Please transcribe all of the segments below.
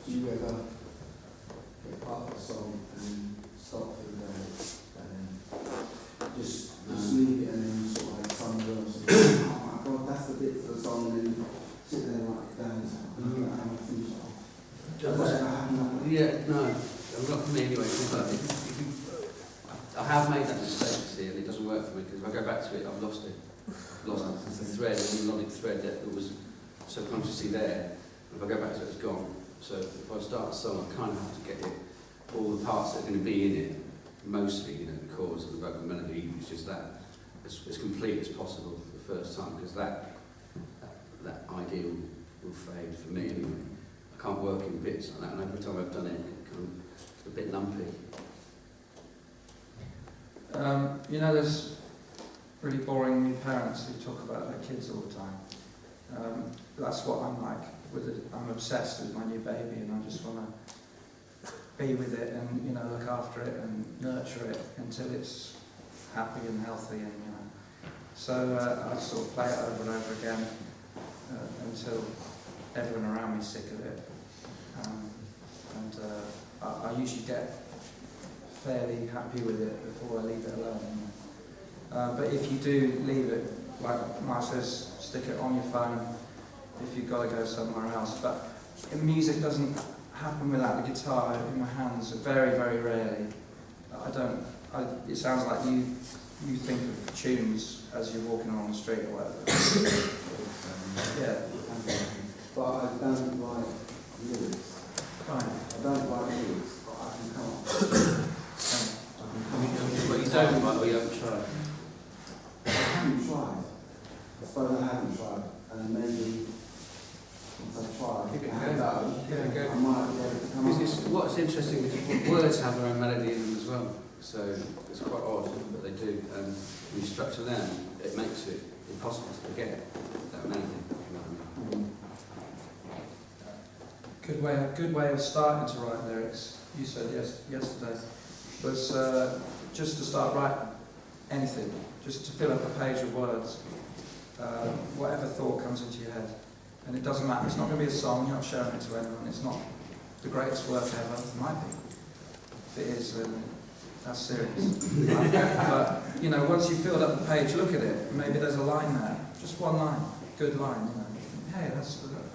Do you ever get part of the song and stop for the day and then just leave it and then sort of like some verse? Oh my God, that's the bit for the song, and then sit there and write it down. And finish it off. Yeah, no, not for me anyway. But I have made that mistake, you see, and it doesn't work for me because if I go back to it, I've lost it. I've lost the thread, the melodic thread that was subconsciously there. If I go back to it, it's gone. So if I start a song, I kind of have to get it, all the parts that are going to be in it, mostly, you know, the chords and the vocal melody, it's just that, as complete as possible the first time, because that idea will fade for me anyway. I can't work in bits like that, and every time I've done it, it's a bit lumpy. You know, there's really boring new parents who talk about their kids all the time. That's what I'm like. I'm obsessed with my new baby, and I just want to be with it and, you know, look after it and nurture it until it's happy and healthy, and, you know. So I sort of play it over and over again until everyone around me is sick of it. I usually get fairly happy with it before I leave it alone. You know. But if you do leave it, like Mark says, stick it on your phone if you've got to go somewhere else. But music doesn't happen without the guitar in my hands, very, very rarely. It sounds like you think of tunes as you're walking along the street or whatever. Yeah. But I don't write lyrics. Fine. I don't write lyrics, but I can come up. What you don't like, or you haven't tried? I haven't tried. I suppose I haven't tried. And maybe once I try, Give it a I might be able to come up. What's interesting is words have their own melody in them as well. So it's quite odd, but they do. When you structure them, it makes it impossible to forget that melody. Good way of starting to write lyrics, you said yesterday, was just to start writing anything, just to fill up a page of words, whatever thought comes into your head. And it doesn't matter, it's not going to be a song, you're not showing it to anyone, it's not the greatest work ever, it might be. If it is, then that's serious. But, you know, once you've filled up the page, look at it, maybe there's a line there, just one line, good line, you know. Hey,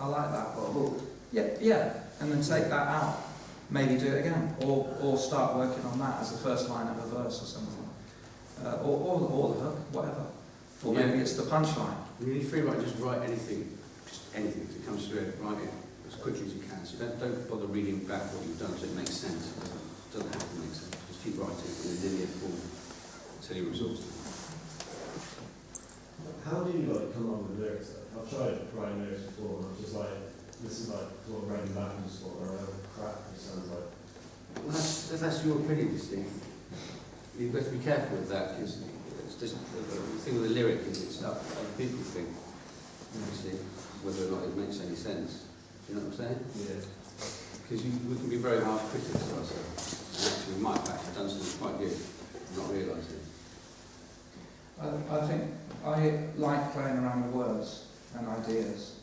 I like that, or yeah, and then take that out, maybe do it again, or start working on that as the first line of a verse or something, or the hook, whatever, or maybe it's the punchline. When you're free write, just write anything that comes through it, write it as quickly as you can. So don't bother reading back what you've done so it makes sense. It doesn't have to make sense. Just keep writing in a linear form until you're exhausted. How do you come up with lyrics? I've tried writing lyrics before, and I'm just like, this is like sort of writing back and just what crap it sounds like. Well, that's your opinion, you see. You've got to be careful with that, because it's just the thing with the lyric is it's up to other people think, you see, whether or not it makes any sense. Do you know what I'm saying? Yeah. Because we can be very harsh critics of ourselves. And actually we might have actually done something quite good, not realise it. I think I like playing around with words and ideas.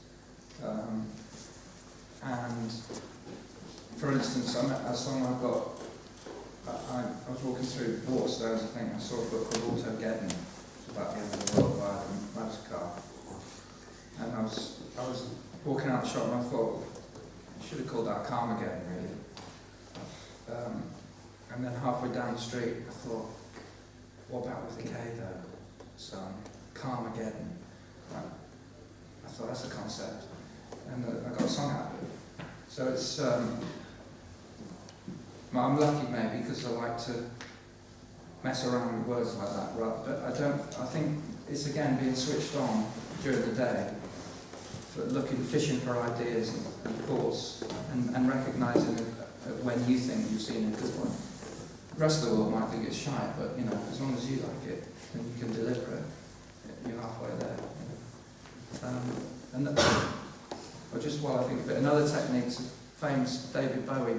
And for instance, a song I've got, I was walking through Waterstones, I think, I saw a book called Autogeddon, it's about the end of the world by Car. And I was walking out the shop and I thought, I should have called that Carmageddon, really. And then halfway down the street, I thought, what about with the K though? So, Carmageddon. I thought, that's a concept. And I got a song out of it. So it's, I'm lucky maybe because I like to mess around with words like that, but I think it's again being switched on during the day, fishing for ideas and thoughts, and recognising when you think you've seen a good one. The rest of the world might think it's shite, but you know, as long as you like it and you can deliver it, you're halfway there. And just while I think of it, another technique is a famous David Bowie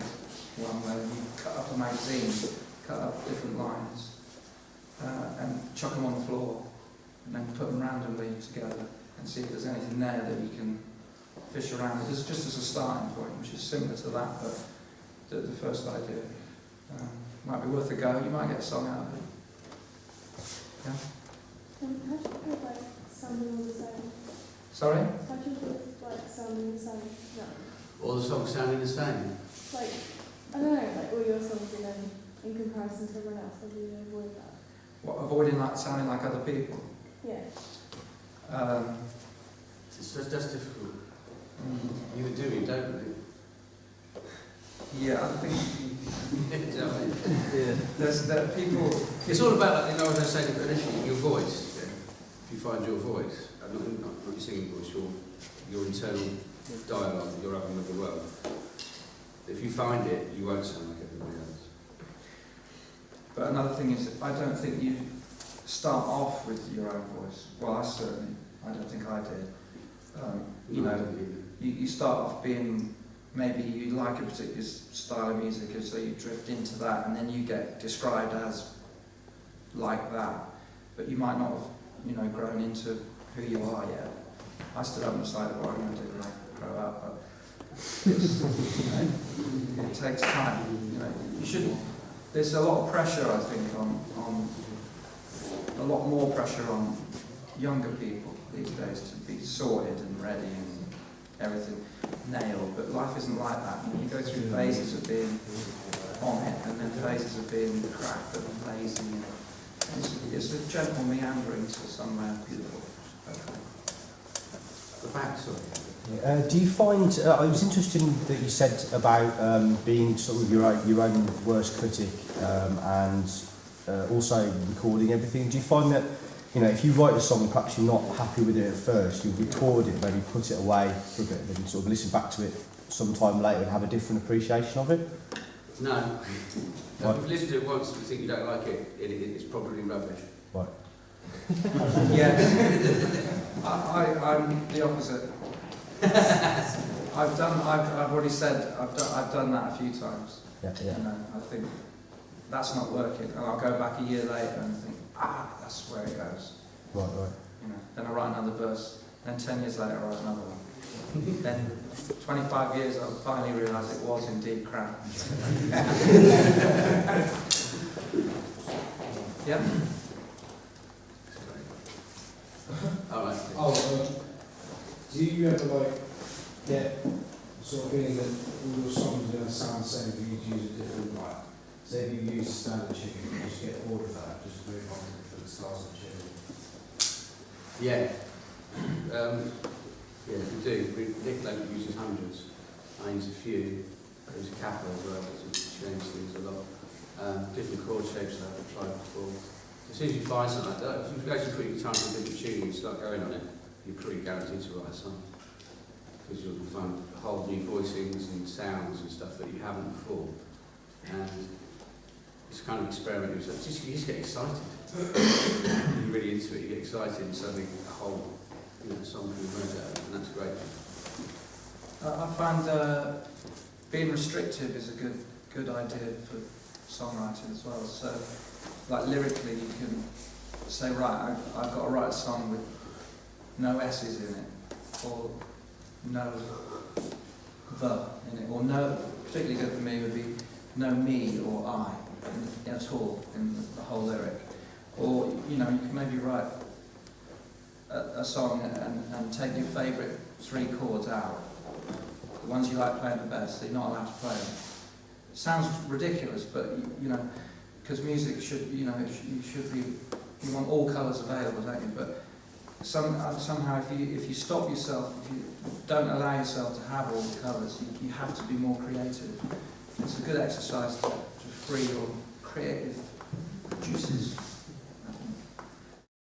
one where you cut up a magazine, cut up different lines, and chuck them on the floor, and then put them randomly together and see if there's anything there that you can fish around with, just as a starting point, which is similar to that, but the first idea. Might be worth a go. You might get a song out of it. Yeah. How do you feel like sounding all the same? Sorry? How do you feel like sounding the same? No. All the songs sounding the same. Like, I don't know, like all your songs and then in comparison to everyone else, how do you avoid that? What, avoiding like sounding like other people? Yeah. That's difficult. You would do it, don't you? Yeah, I think Do you know what I mean? there people. It's all about, like, as I was saying initially, your voice. Yeah? If you find your voice, not your singing voice, your internal dialogue that you're having with the world. If you find it, you won't sound like everybody else. But another thing is, I don't think you start off with your own voice. Well, I don't think I did. You start off being, maybe you like a particular style of music, and so you drift into that, and then you get described as like that. But you might not have, grown into who you are yet. I still haven't decided what I'm going to do when I grow up, but it takes time. You shouldn't. There's a lot of pressure, I think, on a lot more pressure on younger people these days to be sorted and ready and everything nailed. But life isn't like that. You go through phases of being on it, and then phases of being crap and lazy. And it's a gentle meandering to somewhere beautiful. The back, sorry. Do you find, I was interested in that you said about being sort of your own worst critic and also recording everything. Do you find that, if you write a song and perhaps you're not happy with it at first, you'll record it, maybe put it away for a bit, then sort of listen back to it sometime later and have a different appreciation of it? No. Right. If you listen to it once and you think you don't like it, it's probably rubbish. Right. Yeah. I'm the opposite. I've already said I've done that a few times. Yeah. I think that's not working, and I'll go back a year later and think, that's where it goes. Right. Then I write another verse. Then 10 years later, I write another one. Then 25 years, I finally realise it was indeed crap. Yeah. All right. Do you ever get sort of feeling that all your songs are going to sound the same, but you use a different say if you use standard chicken, you just get bored of that, just move on to different styles of chicken? Yeah. We do. Nick Logan uses hundreds. I use a few. There's a couple as well, but change things a lot. Different chord shapes I haven't tried before. As soon as you find something like that, if you actually put your time on a different tune and start going on it, you're pretty guaranteed to write a song. Because you'll find whole new voicings and sounds and stuff that you haven't before. And it's kind of experimenting. So you just get excited. You're really into it, you get excited, and suddenly a whole song can emerge out of it, and that's great. I find being restrictive is a good idea for songwriting as well. So, like lyrically, you can say, right, I've got to write a song with no S's in it, or no the in it, or no. Particularly good for me would be no me or I at all in the whole lyric. Or you can maybe write a song and take your favourite 3 chords out, the ones you like playing the best, that you're not allowed to play them. It sounds ridiculous, but because music should, you should be, you want all colours available, don't you? But somehow, if you stop yourself, if you don't allow yourself to have all the colours, you have to be more creative. It's a good exercise to free your creative juices.